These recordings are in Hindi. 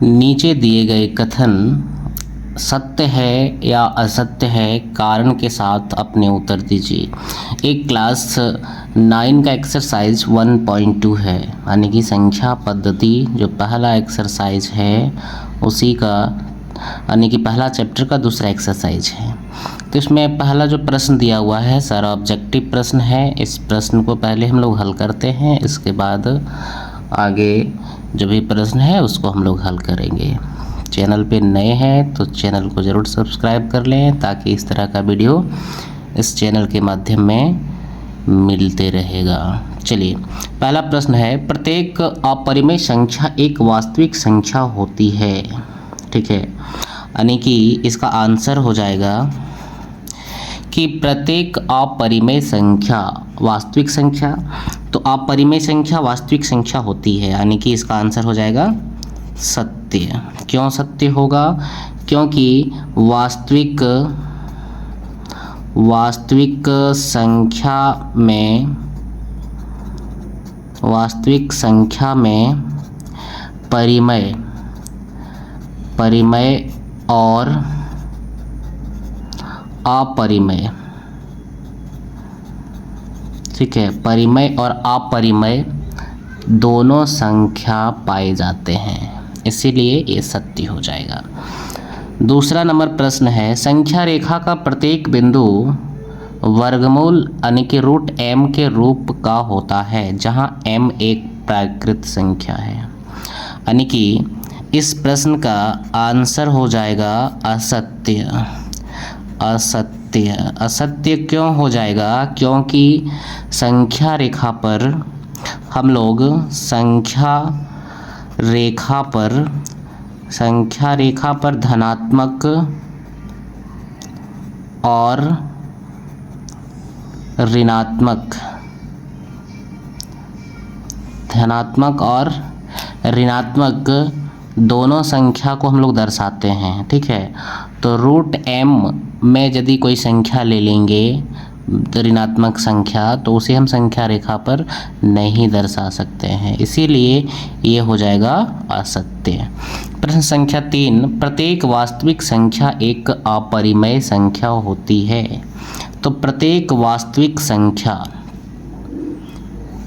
नीचे दिए गए कथन सत्य है या असत्य है, कारण के साथ अपने उत्तर दीजिए। एक क्लास 9 का एक्सरसाइज 1.2 है, यानी कि संख्या पद्धति जो पहला एक्सरसाइज है उसी का, यानी कि पहला चैप्टर का दूसरा एक्सरसाइज है। तो इसमें पहला जो प्रश्न दिया हुआ है सारा ऑब्जेक्टिव प्रश्न है। इस प्रश्न को पहले हम लोग हल करते हैं, इसके बाद आगे जो भी प्रश्न है उसको हम लोग हल करेंगे। चैनल पे नए हैं तो चैनल को ज़रूर सब्सक्राइब कर लें ताकि इस तरह का वीडियो इस चैनल के माध्यम में मिलते रहेगा। चलिए, पहला प्रश्न है, प्रत्येक अपरिमेय संख्या एक वास्तविक संख्या होती है। ठीक है, यानी कि इसका आंसर हो जाएगा कि प्रत्येक अपरिमेय संख्या वास्तविक संख्या, तो अपरिमेय संख्या वास्तविक संख्या होती है, यानी कि इसका आंसर हो जाएगा सत्य। क्यों सत्य होगा? क्योंकि वास्तविक संख्या में परिमेय और अपरिमेय, ठीक है, परिमेय और अपरिमेय दोनों संख्या पाए जाते हैं, इसीलिए ये सत्य हो जाएगा। दूसरा नंबर प्रश्न है, संख्या रेखा का प्रत्येक बिंदु वर्गमूल यानी कि रूट m के रूप का होता है, जहां m एक प्राकृत संख्या है, यानी कि इस प्रश्न का आंसर हो जाएगा असत्य। असत्य क्यों हो जाएगा? क्योंकि संख्या रेखा पर हम लोग संख्या रेखा पर धनात्मक और ऋणात्मक दोनों संख्या को हम लोग दर्शाते हैं। ठीक है, तो रूट m में यदि कोई संख्या ले लेंगे ऋणात्मक संख्या, तो उसे हम संख्या रेखा पर नहीं दर्शा सकते हैं, इसीलिए ये हो जाएगा असत्य। प्रश्न संख्या 3, प्रत्येक वास्तविक संख्या एक अपरिमेय संख्या होती है। तो प्रत्येक वास्तविक संख्या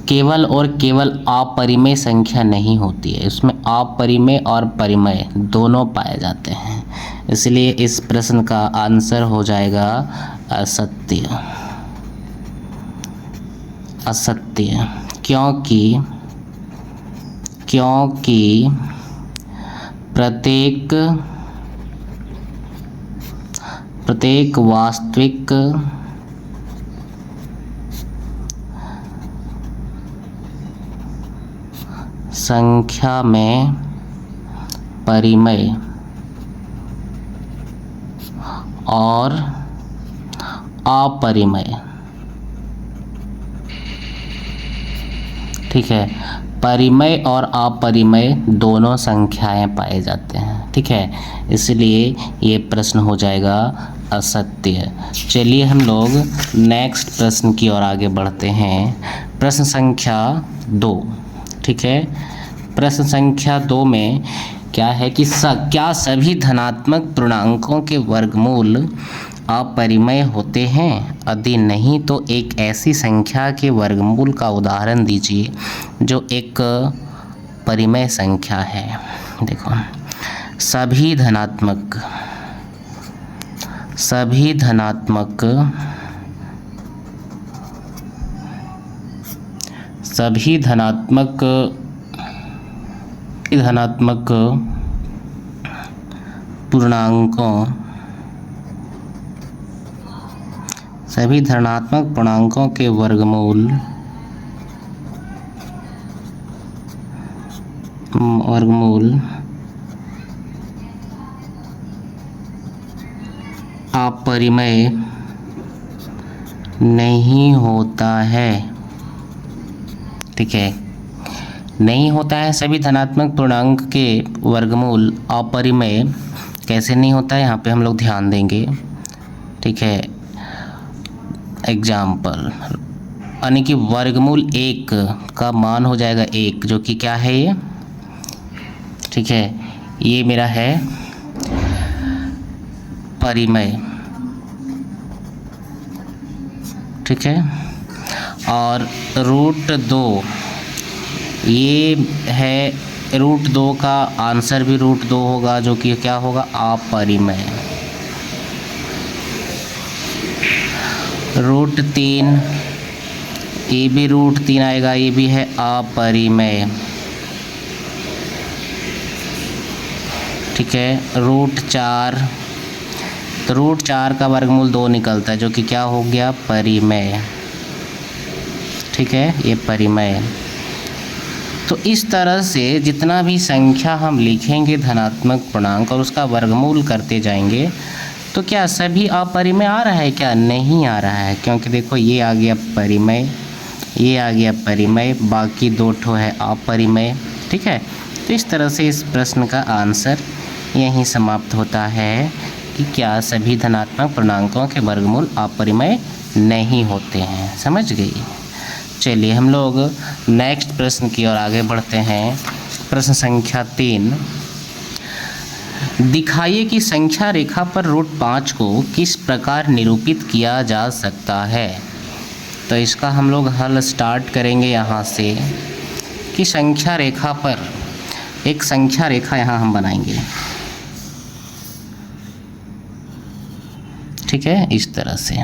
केवल और केवल अपरिमेय संख्या नहीं होती है, इसमें अपरिमेय और परिमेय दोनों पाए जाते हैं, इसलिए इस प्रश्न का आंसर हो जाएगा असत्य। क्योंकि प्रत्येक वास्तविक संख्या में परिमेय और अपरिमेय, ठीक है, परिमेय और अपरिमेय दोनों संख्याएं पाए जाते हैं। ठीक है, इसलिए ये प्रश्न हो जाएगा असत्य। चलिए हम लोग नेक्स्ट प्रश्न की ओर आगे बढ़ते हैं। प्रश्न संख्या 2, ठीक है, प्रश्न संख्या 2 में क्या है कि क्या सभी धनात्मक पूर्णांकों के वर्गमूल अपरिमेय होते हैं? यदि नहीं तो एक ऐसी संख्या के वर्गमूल का उदाहरण दीजिए जो एक परिमेय संख्या है। देखो, सभी धनात्मक पूर्णांकों के वर्गमूल अपरिमेय नहीं होता है। ठीक है, नहीं होता है, सभी धनात्मक पूर्णांक के वर्गमूल अपरिमेय कैसे नहीं होता है, यहाँ पे हम लोग ध्यान देंगे। ठीक है, एग्जाम्पल, यानी कि वर्गमूल 1 का मान हो जाएगा 1, जो कि क्या है ये, ठीक है, ये मेरा है परिमेय, ठीक है। और √2 ये है, √2 का आंसर भी √2 होगा, जो कि क्या होगा, अपरिमेय। √3 ये भी √3 आएगा, ये भी है अपरिमेय, ठीक है। √4 तो √4 का वर्गमूल 2 निकलता है, जो कि क्या हो गया, परिमेय, ठीक है, ये परिमेय। तो इस तरह से जितना भी संख्या हम लिखेंगे धनात्मक पूर्णांक और उसका वर्गमूल करते जाएंगे, तो क्या सभी अपरिमेय आ रहा है, क्या नहीं आ रहा है, क्योंकि देखो ये आ गया परिमेय, ये आ गया परिमेय, बाकी 2 ठो है अपरिमेय, ठीक है। तो इस तरह से इस प्रश्न का आंसर यहीं समाप्त होता है कि क्या सभी धनात्मक पूर्णांकों के वर्गमूल अपरिमेय नहीं होते हैं। समझ गई। चलिए हम लोग नेक्स्ट प्रश्न की ओर आगे बढ़ते हैं। प्रश्न संख्या 3, दिखाइए कि संख्या रेखा पर √5 को किस प्रकार निरूपित किया जा सकता है। तो इसका हम लोग हल स्टार्ट करेंगे यहाँ से कि संख्या रेखा पर एक संख्या रेखा यहाँ हम बनाएंगे, ठीक है। इस तरह से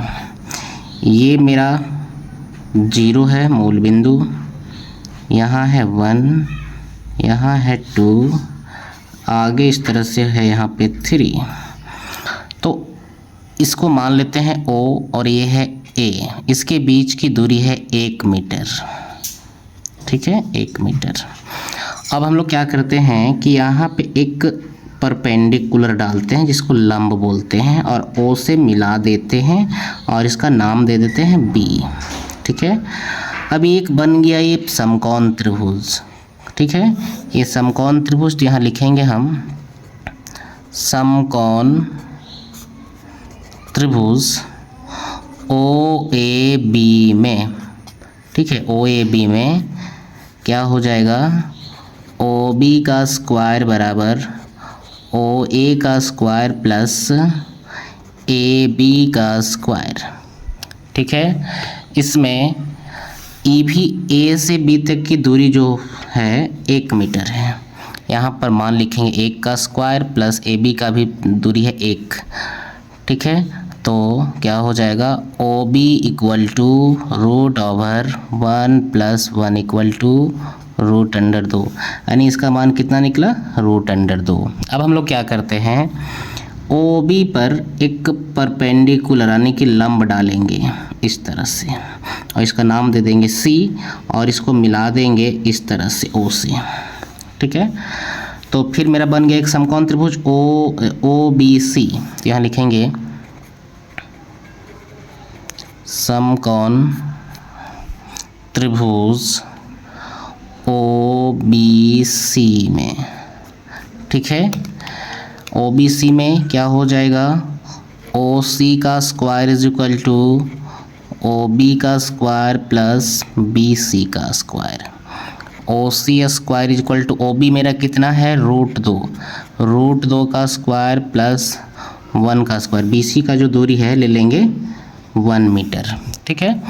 ये मेरा 0 है मूल बिंदु, यहाँ है 1, यहाँ है 2, आगे इस तरह से है यहाँ पे 3। तो इसको मान लेते हैं O और ये है A, इसके बीच की दूरी है 1 मीटर, ठीक है, 1 मीटर। अब हम लोग क्या करते हैं कि यहाँ पे एक परपेंडिकुलर डालते हैं जिसको लंब बोलते हैं और O से मिला देते हैं और इसका नाम दे देते हैं B, ठीक है। अब एक बन गया ये समकोण त्रिभुज, ठीक है। ये समकोण त्रिभुज यहाँ लिखेंगे हम समकोण त्रिभुज OAB में, ठीक है। OAB में क्या हो जाएगा, OB का स्क्वायर बराबर OA का स्क्वायर प्लस AB का स्क्वायर, ठीक है। इसमें E भी A से B तक की दूरी जो है 1 मीटर है, यहाँ पर मान लिखेंगे 1 का स्क्वायर प्लस AB का भी दूरी है 1, ठीक है। तो क्या हो जाएगा, OB equal to √1 + 1 equal to √2, यानी इसका मान कितना निकला, √2। अब हम लोग क्या करते हैं, OB पर एक परपेंडिकुलर यानी कि लंब डालेंगे इस तरह से और इसका नाम दे देंगे C और इसको मिला देंगे इस तरह से O से, ठीक है। तो फिर मेरा बन गया एक समकोण त्रिभुज OBC। यहाँ लिखेंगे समकोण त्रिभुज OBC में, ठीक है। OBC में क्या हो जाएगा, OC का square is equal to OB का स्क्वायर प्लस BC का square. OC square is equal to OB मेरा कितना है, √2 का स्क्वायर प्लस 1 का स्क्वायर। BC का जो दूरी है ले लेंगे 1 मीटर, ठीक है।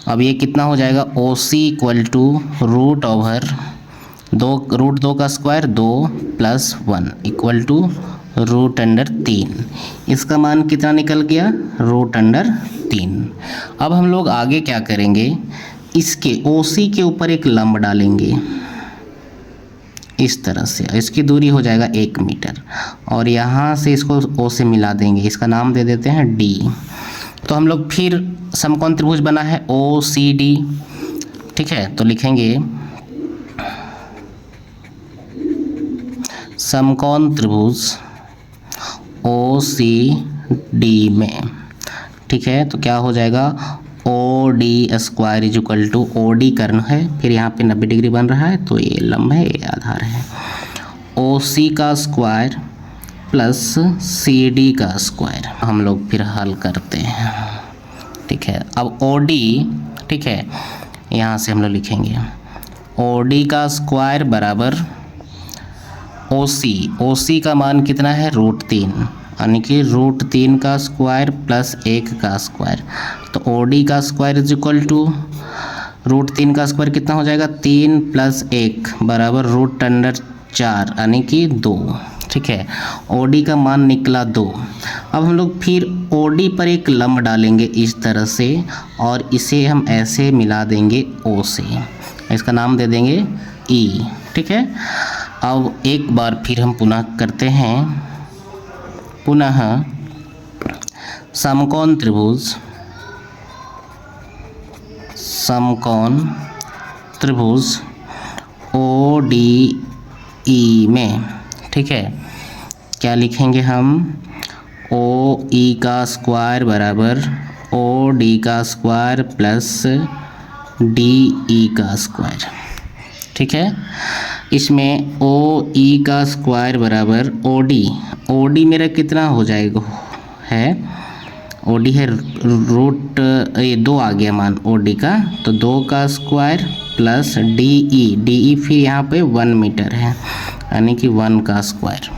अब ये कितना हो जाएगा, OC इक्वल टू √2 का स्क्वायर 2 + 1 इक्वल टू √3। इसका मान कितना निकल गया, √3। अब हम लोग आगे क्या करेंगे, इसके OC के ऊपर एक लंब डालेंगे इस तरह से, इसकी दूरी हो जाएगा 1 मीटर और यहाँ से इसको O से मिला देंगे, इसका नाम दे देते हैं D। तो हम लोग फिर समकोण त्रिभुज बना है OCD, ठीक है। तो लिखेंगे समकोण त्रिभुज OCD में, ठीक है। तो क्या हो जाएगा, OD square is equal to OD कर्ण है, फिर यहाँ पे 90 डिग्री बन रहा है तो ये लंब है, ये आधार है, OC का स्क्वायर प्लस CD का स्क्वायर। हम लोग फिर हल करते हैं, ठीक है। अब OD, ठीक है, यहाँ से हम लोग लिखेंगे OD का स्क्वायर बराबर OC का मान कितना है √3, यानी कि √3 का स्क्वायर प्लस 1 का स्क्वायर। तो OD का स्क्वायर इज इक्वल टू √3 का स्क्वायर कितना हो जाएगा 3 + 1 बराबर √4 यानी कि 2। ठीक है, OD का मान निकला 2। अब हम लोग फिर OD पर एक लंब डालेंगे इस तरह से, और इसे हम ऐसे मिला देंगे O से, इसका नाम दे देंगे E। ठीक है, अब एक बार फिर हम पुनः करते हैं, पुनः समकोण त्रिभुज ODE में, ठीक है, क्या लिखेंगे हम, OE का स्क्वायर बराबर OD का स्क्वायर प्लस DE का स्क्वायर। ठीक है, इसमें OE का स्क्वायर बराबर OD मेरा कितना हो जाएगा है, OD है ये 2 आ गया मान OD का, तो 2 का स्क्वायर प्लस DE फिर यहाँ पे 1 मीटर है, यानी कि 1 का स्क्वायर।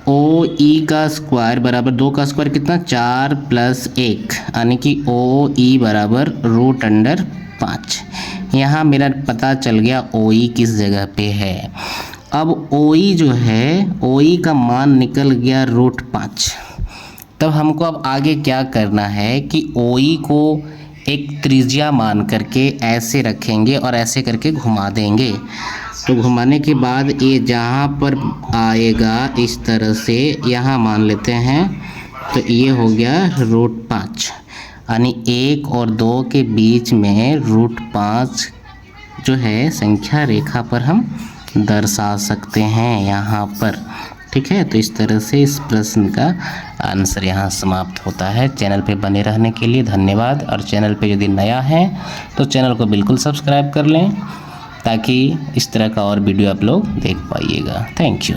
OE का स्क्वायर बराबर 2 का स्क्वायर कितना 4 + 1, यानी कि OE बराबर √5। यहाँ मेरा पता चल गया OE किस जगह पे है। अब OE जो है, OE का मान निकल गया √5। तब हमको अब आगे क्या करना है कि OE को एक त्रिज्या मान करके ऐसे रखेंगे और ऐसे करके घुमा देंगे। तो घुमाने के बाद ये जहाँ पर आएगा इस तरह से, यहाँ मान लेते हैं, तो ये हो गया √5, यानी 1 और 2 के बीच में √5 जो है संख्या रेखा पर हम दर्शा सकते हैं यहाँ पर। ठीक है, तो इस तरह से इस प्रश्न का आंसर यहाँ समाप्त होता है। चैनल पे बने रहने के लिए धन्यवाद, और चैनल पे यदि नया है तो चैनल को बिल्कुल सब्सक्राइब कर लें, ताकि इस तरह का और वीडियो आप लोग देख पाइएगा। Thank you.